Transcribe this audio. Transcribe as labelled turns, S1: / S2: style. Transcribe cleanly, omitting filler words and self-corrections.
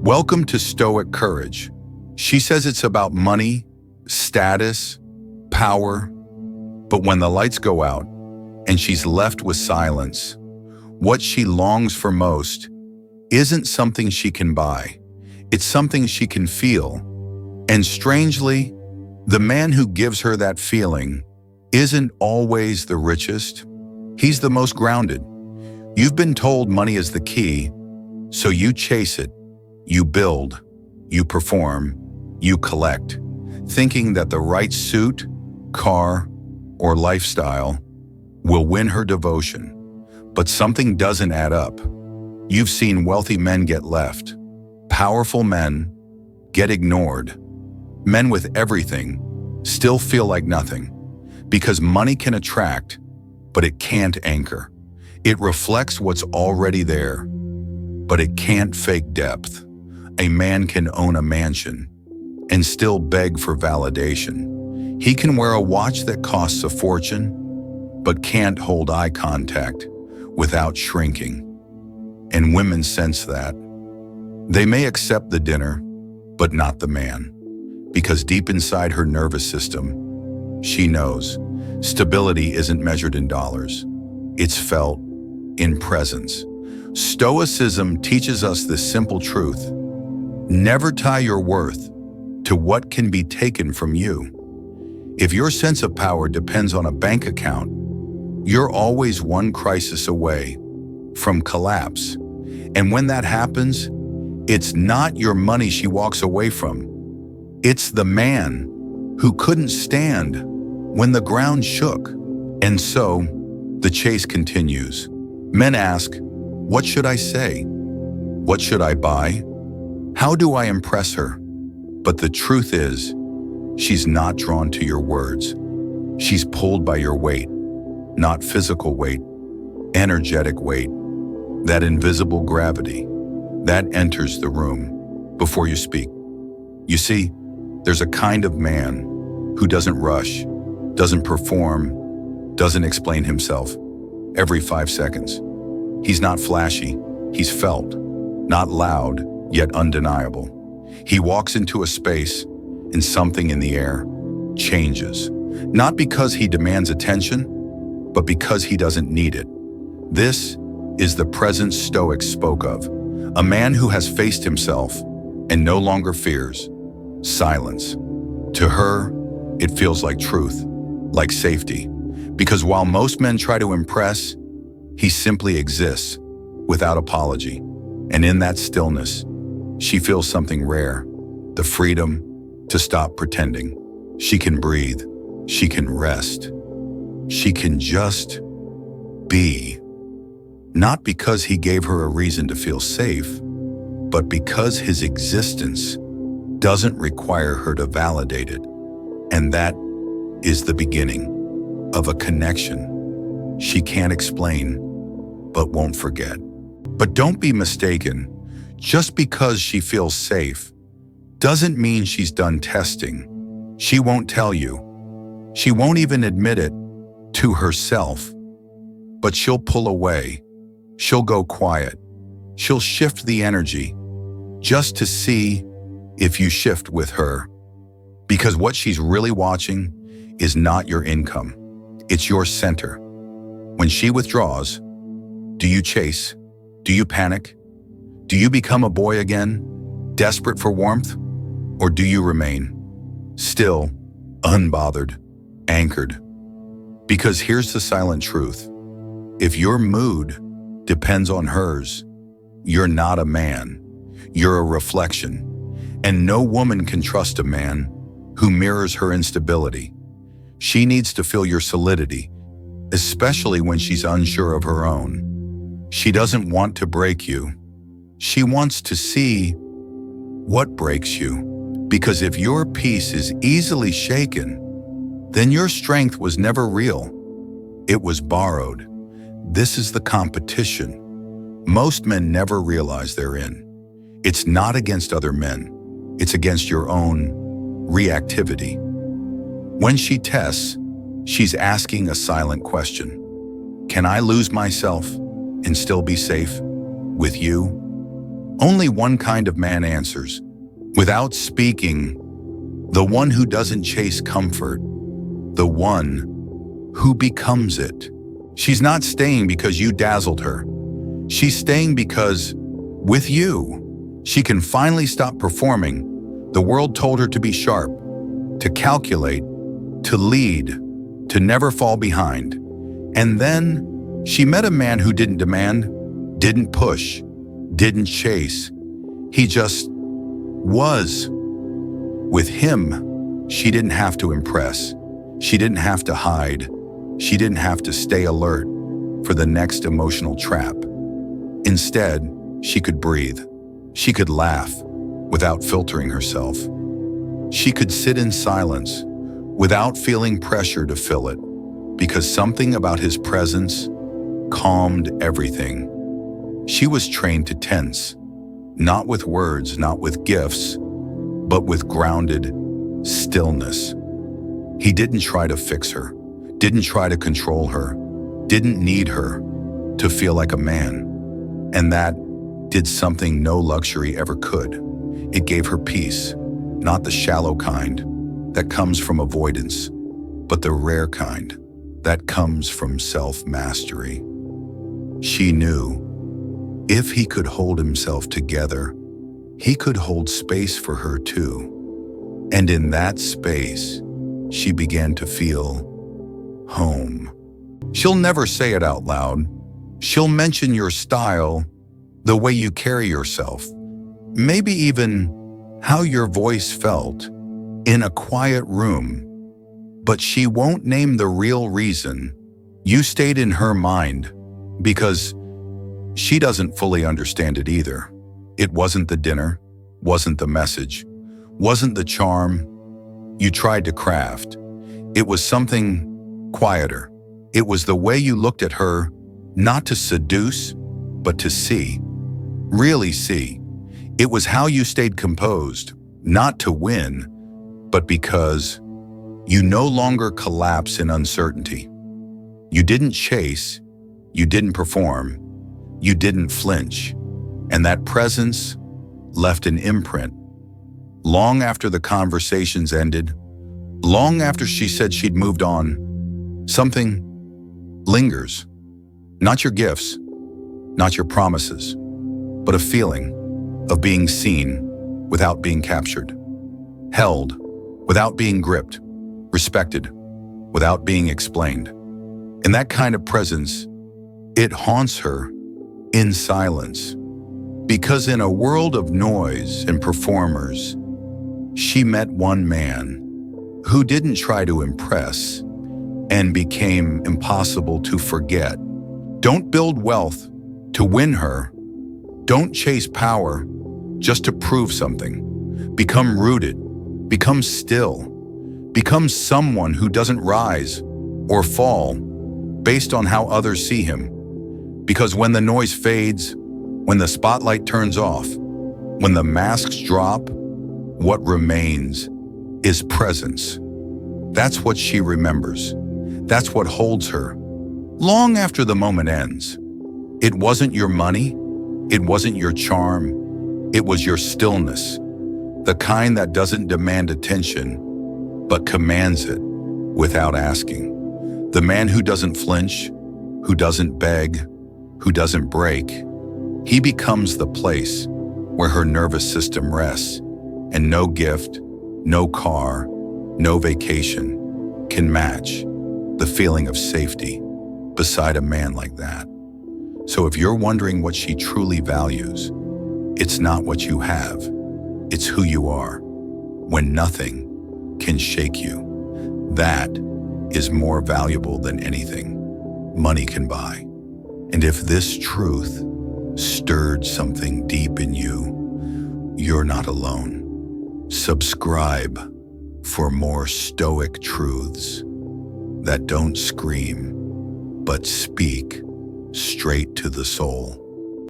S1: Welcome to Stoic Courage. She says it's about money, status, power, but when the lights go out and she's left with silence, what she longs for most isn't something she can buy. It's something she can feel. And strangely, the man who gives her that feeling isn't always the richest. He's the most grounded. You've been told money is the key, so you chase it. You build, you perform, you collect, thinking that the right suit, car, or lifestyle will win her devotion. But something doesn't add up. You've seen wealthy men get left, powerful men get ignored. Men with everything still feel like nothing, because money can attract, but it can't anchor. It reflects what's already there, but it can't fake depth. A man can own a mansion and still beg for validation. He can wear a watch that costs a fortune, but can't hold eye contact without shrinking. And women sense that. They may accept the dinner, but not the man, because deep inside her nervous system, she knows stability isn't measured in dollars. It's felt in presence. Stoicism teaches us this simple truth. Never tie your worth to what can be taken from you. If your sense of power depends on a bank account, you're always one crisis away from collapse. And when that happens, it's not your money she walks away from. It's the man who couldn't stand when the ground shook. And so, the chase continues. Men ask, what should I say? What should I buy? How do I impress her? But the truth is, she's not drawn to your words. She's pulled by your weight, not physical weight, energetic weight, that invisible gravity that enters the room before you speak. You see, there's a kind of man who doesn't rush, doesn't perform, doesn't explain himself every 5 seconds. He's not flashy, he's felt, not loud, yet undeniable. He walks into a space and something in the air changes, not because he demands attention, but because he doesn't need it. This is the presence Stoics spoke of, a man who has faced himself and no longer fears silence. To her, it feels like truth, like safety, because while most men try to impress, he simply exists without apology. And in that stillness, she feels something rare, the freedom to stop pretending. She can breathe, she can rest, she can just be. Not because he gave her a reason to feel safe, but because his existence doesn't require her to validate it. And that is the beginning of a connection she can't explain, but won't forget. But don't be mistaken. Just because she feels safe doesn't mean she's done testing. She won't tell you. She won't even admit it to herself. But she'll pull away. She'll go quiet. She'll shift the energy just to see if you shift with her. Because what she's really watching is not your income. It's your center. When she withdraws, do you chase? Do you panic? Do you become a boy again, desperate for warmth? Or do you remain still, unbothered, anchored? Because here's the silent truth. If your mood depends on hers, you're not a man. You're a reflection. And no woman can trust a man who mirrors her instability. She needs to feel your solidity, especially when she's unsure of her own. She doesn't want to break you. She wants to see what breaks you. Because if your peace is easily shaken, then your strength was never real. It was borrowed. This is the competition most men never realize they're in. It's not against other men. It's against your own reactivity. When she tests, she's asking a silent question. Can I lose myself and still be safe with you? Only one kind of man answers, without speaking, the one who doesn't chase comfort, the one who becomes it. She's not staying because you dazzled her. She's staying because, with you, she can finally stop performing. The world told her to be sharp, to calculate, to lead, to never fall behind. And then she met a man who didn't demand, didn't push, didn't chase. He just was. With him, she didn't have to impress. She didn't have to hide. She didn't have to stay alert for the next emotional trap. Instead, she could breathe. She could laugh without filtering herself. She could sit in silence without feeling pressure to fill it, because something about his presence calmed everything. She was trained to tense, not with words, not with gifts, but with grounded stillness. He didn't try to fix her, didn't try to control her, didn't need her to feel like a man. And that did something no luxury ever could. It gave her peace, not the shallow kind that comes from avoidance, but the rare kind that comes from self-mastery. She knew if he could hold himself together, he could hold space for her too. And in that space, she began to feel home. She'll never say it out loud. She'll mention your style, the way you carry yourself, maybe even how your voice felt in a quiet room. But she won't name the real reason you stayed in her mind, because she doesn't fully understand it either. It wasn't the dinner, wasn't the message, wasn't the charm you tried to craft. It was something quieter. It was the way you looked at her, not to seduce, but to see, really see. It was how you stayed composed, not to win, but because you no longer collapse in uncertainty. You didn't chase, you didn't perform, you didn't flinch. And that presence left an imprint. Long after the conversations ended, long after she said she'd moved on, something lingers. Not your gifts, not your promises, but a feeling of being seen without being captured, held without being gripped, respected without being explained. And that kind of presence, it haunts her in silence. Because in a world of noise and performers, she met one man who didn't try to impress and became impossible to forget. Don't build wealth to win her. Don't chase power just to prove something. Become rooted, become still, become someone who doesn't rise or fall based on how others see him. Because when the noise fades, when the spotlight turns off, when the masks drop, what remains is presence. That's what she remembers. That's what holds her long after the moment ends. It wasn't your money. It wasn't your charm. It was your stillness, the kind that doesn't demand attention, but commands it without asking. The man who doesn't flinch, who doesn't beg, who doesn't break, he becomes the place where her nervous system rests, and no gift, no car, no vacation can match the feeling of safety beside a man like that. So if you're wondering what she truly values, it's not what you have, it's who you are, when nothing can shake you. That is more valuable than anything money can buy. And if this truth stirred something deep in you, you're not alone. Subscribe for more Stoic truths that don't scream, but speak straight to the soul.